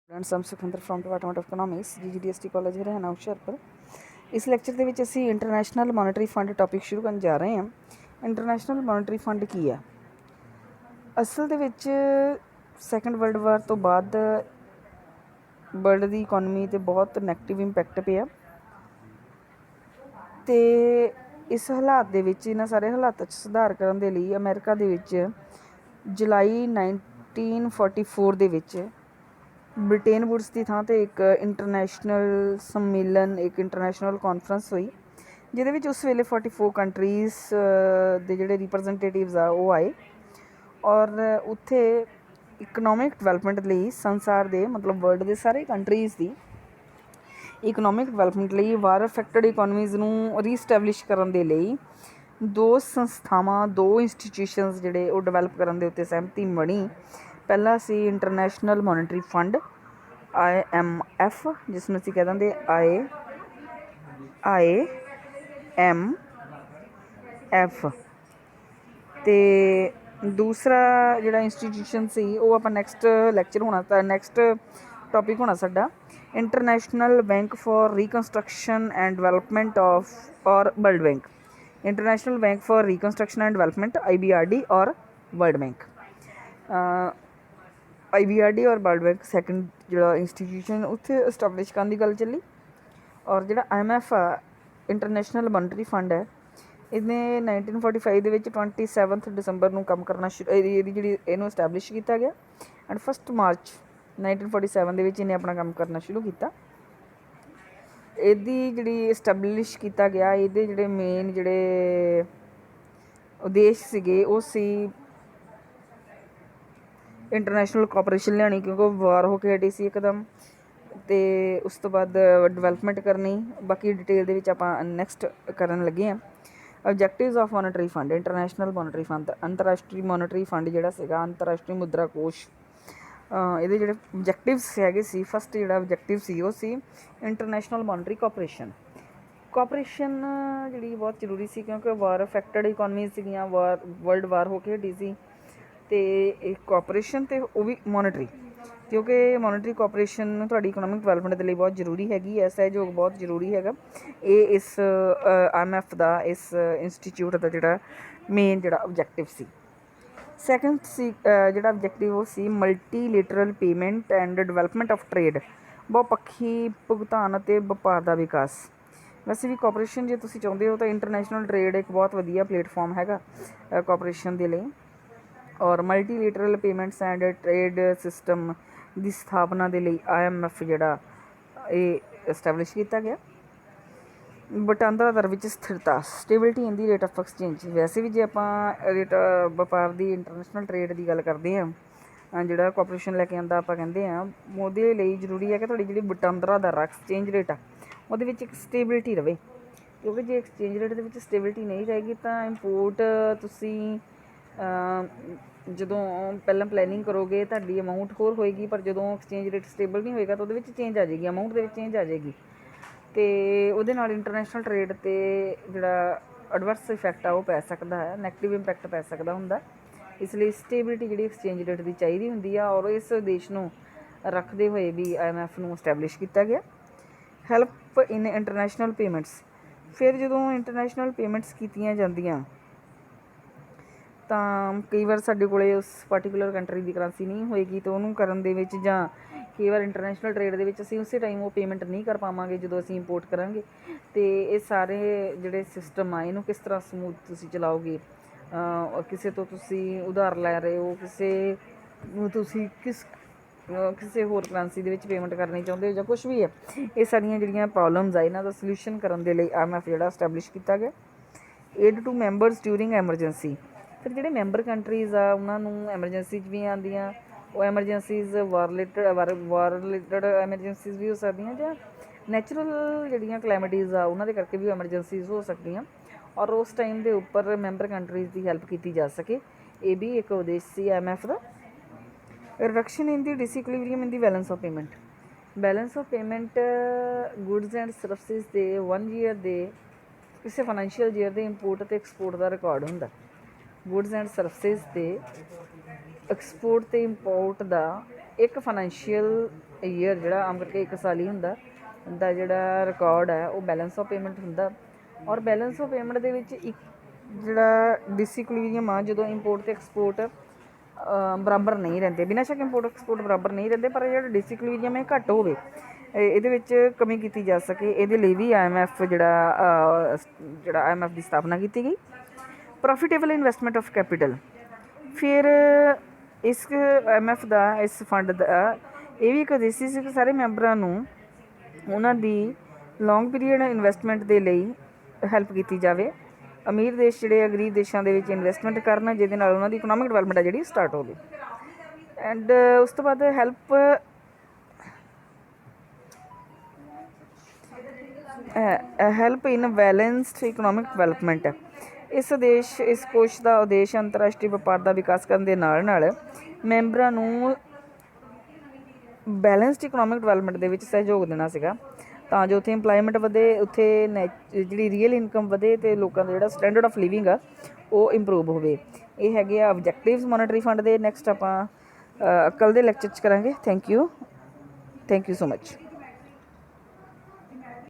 Students I'm Sukhwinder from department of economics GGDST college Haryana Hoshiarpur. इस lecture ਦੇ ਵਿੱਚ ਅਸੀਂ इंटरनेशनल मॉनेटरी फंड टॉपिक शुरू ਕਰਨ ਜਾ ਰਹੇ ਹਾਂ। इंटरनेशनल मॉनेटरी फंड ਕੀ ਹੈ? ਅਸਲ ਦੇ ਵਿੱਚ ਸੈਕੰਡ ਵਰਲਡ ਵਾਰ ਤੋਂ ਬਾਅਦ ਵਰਲਡ ਦੀ ਇਕਨੋਮੀ 'ਤੇ ਬਹੁਤ ਨੈਗੇਟਿਵ ਇੰਪੈਕਟ ਪਿਆ ਅਤੇ ਇਸ ਹਾਲਾਤ ਦੇ ਵਿੱਚ ਇਹਨਾਂ ਸਾਰੇ ਹਾਲਾਤਾਂ 'ਚ ਸੁਧਾਰ ਕਰਨ ਦੇ ਲਈ ਅਮਰੀਕਾ ਦੇ ਵਿੱਚ ਜੁਲਾਈ 1944 ਦੇ ਵਿੱਚ ਬ੍ਰਿਟੇਨ ਵੁਡਸ ਦੀ ਥਾਂ 'ਤੇ ਇੱਕ ਇੰਟਰਨੈਸ਼ਨਲ ਸੰਮੇਲਨ, ਇੱਕ ਇੰਟਰਨੈਸ਼ਨਲ ਕਾਨਫਰੰਸ ਹੋਈ, ਜਿਹਦੇ ਵਿੱਚ ਉਸ ਵੇਲੇ 44 ਕੰਟਰੀਜ਼ ਦੇ ਜਿਹੜੇ ਰਿਪਰੈਜ਼ੈਂਟੇਟਿਵਸ ਆ ਉਹ ਆਏ ਔਰ ਉੱਥੇ ਇਕਨੋਮਿਕ ਡਿਵੈਲਪਮੈਂਟ ਲਈ ਸੰਸਾਰ ਦੇ ਮਤਲਬ ਵਰਲਡ ਦੇ ਸਾਰੇ ਕੰਟਰੀਜ਼ ਦੀ ਇਕਨੋਮਿਕ ਡਿਵੈਲਪਮੈਂਟ ਲਈ ਵਾਰ ਅਫੈਕਟਡ ਇਕੋਨਮੀਜ਼ ਨੂੰ ਰੀਸਟੈਬਲਿਸ਼ ਕਰਨ ਦੇ ਲਈ ਦੋ ਸੰਸਥਾਵਾਂ, ਦੋ ਇੰਸਟੀਟਿਊਸ਼ਨਸ ਜਿਹੜੇ ਉਹ ਡਿਵੈਲਪ ਕਰਨ ਦੇ ਉੱਤੇ ਸਹਿਮਤੀ ਬਣੀ। ਪਹਿਲਾ ਸੀ ਇੰਟਰਨੈਸ਼ਨਲ ਮੋਨੇਟਰੀ ਫੰਡ IMF, ਜਿਸ ਨੂੰ ਅਸੀਂ ਕਹਿ ਦਿੰਦੇ IMF, ਅਤੇ ਦੂਸਰਾ ਜਿਹੜਾ ਇੰਸਟੀਟਿਊਸ਼ਨ ਸੀ ਉਹ ਆਪਾਂ ਨੈਕਸਟ ਲੈਕਚਰ ਹੋਣਾ, ਤਾਂ ਨੈਕਸਟ ਟੋਪਿਕ ਹੋਣਾ ਸਾਡਾ International Bank for Reconstruction and Development ਔਰ World Bank. International Bank for Reconstruction and Development IBRD और वर्ल्ड बैंक। IBRD और वर्ल्ड बैंक सैकेंड जो इंस्टीट्यूशन उत्थे इस्टैबलिश करने की गल चली और जो IMF इंटरनेशनल मॉनेटरी फंड है इन्हें 1945 ਦੇ ਵਿੱਚ 27 ਦਸੰਬਰ ਨੂੰ ਕੰਮ ਕਰਨਾ ਇਹਨੂੰ ਇਸਟੈਬਲਿਸ਼ ਕੀਤਾ ਗਿਆ ਐਂਡ 1 ਮਾਰਚ 1947 ਦੇ ਵਿੱਚ ਇਹਨੇ ਆਪਣਾ ਕੰਮ ਕਰਨਾ ਸ਼ੁਰੂ ਕੀਤਾ। ਇਹਦੀ ਜਿਹੜੀ ਇਸਟੈਬਲਿਸ਼ ਕੀਤਾ ਗਿਆ, ਇਹਦੇ ਜਿਹੜੇ ਮੇਨ ਜਿਹੜੇ ਉਦੇਸ਼ ਸੀਗੇ ਉਹ ਸੀ ਇੰਟਰਨੈਸ਼ਨਲ ਕੋਆਪਰੇਸ਼ਨ ਲਿਆਉਣੀ, ਕਿਉਂਕਿ ਵਾਰ ਹੋ ਕੇ ਹਟੀ ਸੀ ਇੱਕਦਮ, ਅਤੇ ਉਸ ਤੋਂ ਬਾਅਦ ਡਿਵੈਲਪਮੈਂਟ ਕਰਨੀ। ਬਾਕੀ ਡਿਟੇਲ ਦੇ ਵਿੱਚ ਆਪਾਂ ਨੈਕਸਟ ਕਰਨ ਲੱਗੇ ਹਾਂ। Objectives of monetary fund, International Monetary Fund, ਅੰਤਰਰਾਸ਼ਟਰੀ ਮੋਨੇਟਰੀ ਫੰਡ ਜਿਹੜਾ ਸੀਗਾ, ਅੰਤਰਰਾਸ਼ਟਰੀ ਮੁਦਰਾ ਕੋਸ਼, ਇਹਦੇ ਜਿਹੜੇ ਆਬਜੈਕਟਿਵਸ ਹੈਗੇ ਸੀ, ਫਸਟ ਜਿਹੜਾ ਆਬਜੈਕਟਿਵ ਸੀ ਉਹ ਸੀ ਇੰਟਰਨੈਸ਼ਨਲ ਮੋਨੇਟਰੀ ਕੋਆਪਰੇਸ਼ਨ ਜਿਹੜੀ ਬਹੁਤ ਜ਼ਰੂਰੀ ਸੀ, ਕਿਉਂਕਿ ਵਾਰ ਅਫੈਕਟਡ ਇਕੋਨਮੀਜ਼ ਸੀਗੀਆਂ, ਵਰਲਡ ਵਾਰ ਹੋ ਕੇ ਹਟੀ ਸੀ, ਅਤੇ ਇਹ ਕੋਆਪਰੇਸ਼ਨ ਅਤੇ ਉਹ ਵੀ ਮੋਨੇਟਰੀ, ਕਿਉਂਕਿ ਮੋਨੇਟਰੀ ਕੋਆਪਰੇਸ਼ਨ ਤੁਹਾਡੀ ਇਕਨੋਮਿਕ ਡਿਵੈਲਪਮੈਂਟ ਦੇ ਲਈ ਬਹੁਤ ਜ਼ਰੂਰੀ ਹੈਗੀ ਹੈ, ਸਹਿਯੋਗ ਬਹੁਤ ਜ਼ਰੂਰੀ ਹੈਗਾ। ਇਹ ਇਸ IMF ਦਾ, ਇਸ ਇੰਸਟੀਚਿਊਟ ਦਾ ਜਿਹੜਾ ਮੇਨ ਜਿਹੜਾ ਆਬਜੈਕਟਿਵ ਸੀ। ਸੈਕਿੰਡ ਸੀ ਜਿਹੜਾ ਆਬਜੈਕਟਿਵ ਉਹ ਸੀ multilateral payment and development of trade, ਬਹੁਪੱਖੀ ਭੁਗਤਾਨ ਅਤੇ ਵਪਾਰ ਦਾ ਵਿਕਾਸ। ਵੈਸੇ ਵੀ ਕੋਆਪਰੇਸ਼ਨ ਜੇ ਤੁਸੀਂ ਚਾਹੁੰਦੇ ਹੋ ਤਾਂ ਇੰਟਰਨੈਸ਼ਨਲ ਟਰੇਡ ਇੱਕ ਬਹੁਤ ਵਧੀਆ ਪਲੇਟਫਾਰਮ ਹੈਗਾ ਕੋਆਪਰੇਸ਼ਨ ਦੇ ਲਈ, ਔਰ ਮਲਟੀਲੇਟਰਲ ਪੇਮੈਂਟਸ ਐਂਡ ਟਰੇਡ ਸਿਸਟਮ ਦੀ ਸਥਾਪਨਾ ਦੇ ਲਈ IMF ਜਿਹੜਾ ਇਹ ਇਸਟੈਬਲਿਸ਼ ਕੀਤਾ ਗਿਆ। ਵਟਾਂਦਰਾ ਦਰ ਵਿੱਚ ਸਥਿਰਤਾ, stability in the rate of exchange. ਵੈਸੇ ਵੀ ਜੇ ਆਪਾਂ ਰੇਟ ਵਪਾਰ ਦੀ ਇੰਟਰਨੈਸ਼ਨਲ ਟਰੇਡ ਦੀ ਗੱਲ ਕਰਦੇ ਹਾਂ, ਜਿਹੜਾ ਕੋਆਪਰੇਸ਼ਨ ਲੈ ਕੇ ਆਉਂਦਾ, ਆਪਾਂ ਕਹਿੰਦੇ ਹਾਂ ਉਹਦੇ ਲਈ ਜ਼ਰੂਰੀ ਹੈ ਕਿ ਤੁਹਾਡੀ ਜਿਹੜੀ ਵਟਾਂਦਰਾ ਦਰ ਐਕਸਚੇਂਜ ਰੇਟ ਆ ਉਹਦੇ ਵਿੱਚ ਇੱਕ ਸਟੇਬਿਲਿਟੀ ਰਹੇ, ਕਿਉਂਕਿ ਜੇ ਐਕਸਚੇਂਜ ਰੇਟ ਦੇ ਵਿੱਚ ਸਟੇਬਿਲਿਟੀ ਨਹੀਂ ਰਹੇਗੀ ਤਾਂ ਇੰਪੋਰਟ ਤੁਸੀਂ ਜਦੋਂ ਪਹਿਲਾਂ ਪਲੈਨਿੰਗ ਕਰੋਗੇ ਤੁਹਾਡੀ ਅਮਾਊਂਟ ਹੋਰ ਹੋਏਗੀ, ਪਰ ਜਦੋਂ ਐਕਸਚੇਂਜ ਰੇਟ ਸਟੇਬਲ ਨਹੀਂ ਹੋਏਗਾ ਤਾਂ ਉਹਦੇ ਵਿੱਚ ਚੇਂਜ ਆ ਜਾਏਗੀ, ਅਮਾਊਂਟ ਦੇ ਵਿੱਚ ਚੇਂਜ ਆ ਜਾਏਗੀ, ਅਤੇ ਉਹਦੇ ਨਾਲ ਇੰਟਰਨੈਸ਼ਨਲ ਟਰੇਡ 'ਤੇ ਜਿਹੜਾ ਐਡਵਰਸ ਇਫੈਕਟ ਆ ਉਹ ਪੈ ਸਕਦਾ ਹੈ, ਨੈਗੇਟਿਵ ਇੰਪੈਕਟ ਪੈ ਸਕਦਾ ਹੁੰਦਾ। ਇਸ ਲਈ ਸਟੇਬਿਲਿਟੀ ਜਿਹੜੀ ਐਕਸਚੇਂਜ ਰੇਟ ਦੀ ਚਾਹੀਦੀ ਹੁੰਦੀ ਆ, ਔਰ ਇਸ ਉਦੇਸ਼ ਨੂੰ ਰੱਖਦੇ ਹੋਏ ਵੀ IMF ਨੂੰ ਇਸਟੈਬਲਿਸ਼ ਕੀਤਾ ਗਿਆ। ਹੈਲਪ ਇਨ ਇੰਟਰਨੈਸ਼ਨਲ ਪੇਮੈਂਟਸ, ਫਿਰ ਜਦੋਂ ਇੰਟਰਨੈਸ਼ਨਲ ਪੇਮੈਂਟਸ ਕੀਤੀਆਂ ਜਾਂਦੀਆਂ ਤਾਂ ਕਈ ਵਾਰ ਸਾਡੇ ਕੋਲ ਉਸ ਪਾਰਟੀਕੂਲਰ ਕੰਟਰੀ ਦੀ ਕਰੰਸੀ ਨਹੀਂ ਹੋਏਗੀ, ਤਾਂ ਉਹਨੂੰ ਕਰਨ ਦੇ ਵਿੱਚ ਜਾਂ ਕਈ ਵਾਰ ਇੰਟਰਨੈਸ਼ਨਲ ਟਰੇਡ ਦੇ ਵਿੱਚ ਅਸੀਂ ਉਸੇ ਟਾਈਮ ਉਹ ਪੇਮੈਂਟ ਨਹੀਂ ਕਰ ਪਾਵਾਂਗੇ ਜਦੋਂ ਅਸੀਂ ਇੰਪੋਰਟ ਕਰਾਂਗੇ, ਅਤੇ ਇਹ ਸਾਰੇ ਜਿਹੜੇ ਸਿਸਟਮ ਆ ਇਹਨੂੰ ਕਿਸ ਤਰ੍ਹਾਂ ਸਮੂਥ ਤੁਸੀਂ ਚਲਾਓਗੇ। ਕਿਸੇ ਤੋਂ ਤੁਸੀਂ ਉਧਾਰ ਲੈ ਰਹੇ ਹੋ, ਤੁਸੀਂ ਕਿਸੇ ਹੋਰ ਕਰੰਸੀ ਦੇ ਵਿੱਚ ਪੇਮੈਂਟ ਕਰਨੀ ਚਾਹੁੰਦੇ ਹੋ ਜਾਂ ਕੁਛ ਵੀ ਹੈ, ਇਹ ਸਾਰੀਆਂ ਜਿਹੜੀਆਂ ਪ੍ਰੋਬਲਮਸ ਆ ਇਹਨਾਂ ਦਾ ਸਲਿਊਸ਼ਨ ਕਰਨ ਦੇ ਲਈ IMF ਜਿਹੜਾ ਇਸਟੈਬਲਿਸ਼ ਕੀਤਾ ਗਿਆ। Aid to members during emergency, ਫਿਰ ਜਿਹੜੇ ਮੈਂਬਰ ਕੰਟਰੀਜ਼ ਆ ਉਹਨਾਂ ਨੂੰ ਐਮਰਜੈਂਸੀ 'ਚ ਵੀ ਆਉਂਦੀਆਂ, ਉਹ ਐਮਰਜੈਂਸੀਜ਼ ਵਾਰ ਰਿਲੇਟਡ ਐਮਰਜੈਂਸੀਜ਼ ਵੀ ਹੋ ਸਕਦੀਆਂ, ਜਾਂ ਨੈਚੁਰਲ ਜਿਹੜੀਆਂ ਕਲੈਮਿਟੀਜ਼ ਆ ਉਹਨਾਂ ਦੇ ਕਰਕੇ ਵੀ ਐਮਰਜੈਂਸੀਜ਼ ਹੋ ਸਕਦੀਆਂ, ਔਰ ਉਸ ਟਾਈਮ ਦੇ ਉੱਪਰ ਮੈਂਬਰ ਕੰਟਰੀਜ਼ ਦੀ ਹੈਲਪ ਕੀਤੀ ਜਾ ਸਕੇ। ਇਹ ਵੀ ਇੱਕ ਉਦੇਸ਼ ਸੀ IMF the. Reduction in the ਡਿਸਇਕੁਇਲਿਬਰੀਅਮ in the balance of payment, balance of payment goods and services ਦੇ 1 ਈਅਰ ਦੇ ਕਿਸੇ ਫਾਈਨੈਂਸ਼ੀਅਲ ਈਅਰ ਦੇ ਇੰਪੋਰਟ ਅਤੇ ਐਕਸਪੋਰਟ ਦਾ ਰਿਕਾਰਡ ਹੁੰਦਾ। ਗੁਡਸ ਐਂਡ ਸਰਵਿਸਿਜ਼ ਦੇ ਐਕਸਪੋਰਟ ਅਤੇ ਇੰਪੋਰਟ ਦਾ ਇੱਕ ਫਾਈਨੈਂਸ਼ੀਅਲ ਈਅਰ ਜਿਹੜਾ ਆਮ ਕਰਕੇ 1 ਸਾਲ ਹੀ ਹੁੰਦਾ ਦਾ ਜਿਹੜਾ ਰਿਕਾਰਡ ਹੈ ਉਹ ਬੈਲੈਂਸ ਆਫ ਪੇਮੈਂਟ ਹੁੰਦਾ। ਔਰ ਬੈਲੈਂਸ ਆਫ ਪੇਮੈਂਟ ਦੇ ਵਿੱਚ ਇੱਕ ਜਿਹੜਾ ਡਿਸਇਕੁਇਲੀਬਰੀਅਮ ਆ, ਜਦੋਂ ਇੰਪੋਰਟ ਤੇ ਐਕਸਪੋਰਟ ਬਰਾਬਰ ਨਹੀਂ ਰਹਿੰਦੇ, ਬਿਨਾਂ ਸ਼ੱਕ ਇੰਪੋਰਟ ਐਕਸਪੋਰਟ ਬਰਾਬਰ ਨਹੀਂ ਰਹਿੰਦੇ, ਪਰ ਜਿਹੜਾ ਡਿਸਇਕੁਇਲੀਬਰੀਅਮ ਹੈ ਘੱਟ ਹੋਵੇ, ਇਹਦੇ ਵਿੱਚ ਕਮੀ ਕੀਤੀ ਜਾ ਸਕੇ, ਇਹਦੇ ਲਈ ਵੀ IMF ਜਿਹੜਾ IMF ਦੀ ਸਥਾਪਨਾ ਕੀਤੀ ਗਈ। ਪ੍ਰੋਫਿਟੇਬਲ ਇਨਵੈਸਟਮੈਂਟ ਆਫ ਕੈਪੀਟਲ, ਫਿਰ ਇਸ IMF ਦਾ, ਇਸ ਫੰਡ ਦਾ ਇਹ ਵੀ ਇੱਕ ਉਦੇਸ਼ ਸੀ ਕਿ ਸਾਰੇ ਮੈਂਬਰਾਂ ਨੂੰ ਉਹਨਾਂ ਦੀ ਲੌਂਗ ਪੀਰੀਅਡ ਇਨਵੈਸਟਮੈਂਟ ਦੇ ਲਈ ਹੈਲਪ ਕੀਤੀ ਜਾਵੇ। ਅਮੀਰ ਦੇਸ਼ ਜਿਹੜੇ ਗਰੀਬ ਦੇਸ਼ਾਂ ਦੇ ਵਿੱਚ ਇਨਵੈਸਟਮੈਂਟ ਕਰਨ, ਜਿਹਦੇ ਨਾਲ ਉਹਨਾਂ ਦੀ ਇਕਨੋਮਿਕ ਡਿਵੈਲਪਮੈਂਟ ਆ ਜਿਹੜੀ ਸਟਾਰਟ ਹੋਵੇ। ਐਂਡ ਉਸ ਤੋਂ ਬਾਅਦ ਹੈਲਪ ਇਨ ਬੈਲੈਂਸਡ ਇਕਨੋਮਿਕ ਡਿਵੈਲਪਮੈਂਟ। ਇਸ ਕੋਸ਼ ਦਾ ਉਦੇਸ਼ ਅੰਤਰਰਾਸ਼ਟਰੀ ਵਪਾਰ ਦਾ ਵਿਕਾਸ ਕਰਨ ਦੇ ਨਾਲ ਨਾਲ ਮੈਂਬਰਾਂ ਨੂੰ ਬੈਲੈਂਸਡ ਇਕਨੋਮਿਕ ਡਿਵੈਲਪਮੈਂਟ ਦੇ ਵਿੱਚ ਸਹਿਯੋਗ ਦੇਣਾ ਸੀਗਾ, ਤਾਂ ਜੋ ਉੱਥੇ ਇੰਪਲਾਈਮੈਂਟ ਵਧੇ, ਉੱਥੇ ਜਿਹੜੀ ਰੀਅਲ ਇਨਕਮ ਵਧੇ ਅਤੇ ਲੋਕਾਂ ਦਾ ਜਿਹੜਾ ਸਟੈਂਡਰਡ ਆਫ ਲਿਵਿੰਗ ਆ ਉਹ ਇੰਪਰੂਵ ਹੋਵੇ। ਇਹ ਹੈਗੇ ਆ ਆਬਜੈਕਟਿਵਸ ਮੋਨੇਟਰੀ ਫੰਡ ਦੇ। ਨੈਕਸਟ ਆਪਾਂ ਕੱਲ੍ਹ ਦੇ ਲੈਕਚਰ 'ਚ ਕਰਾਂਗੇ। Thank you so much.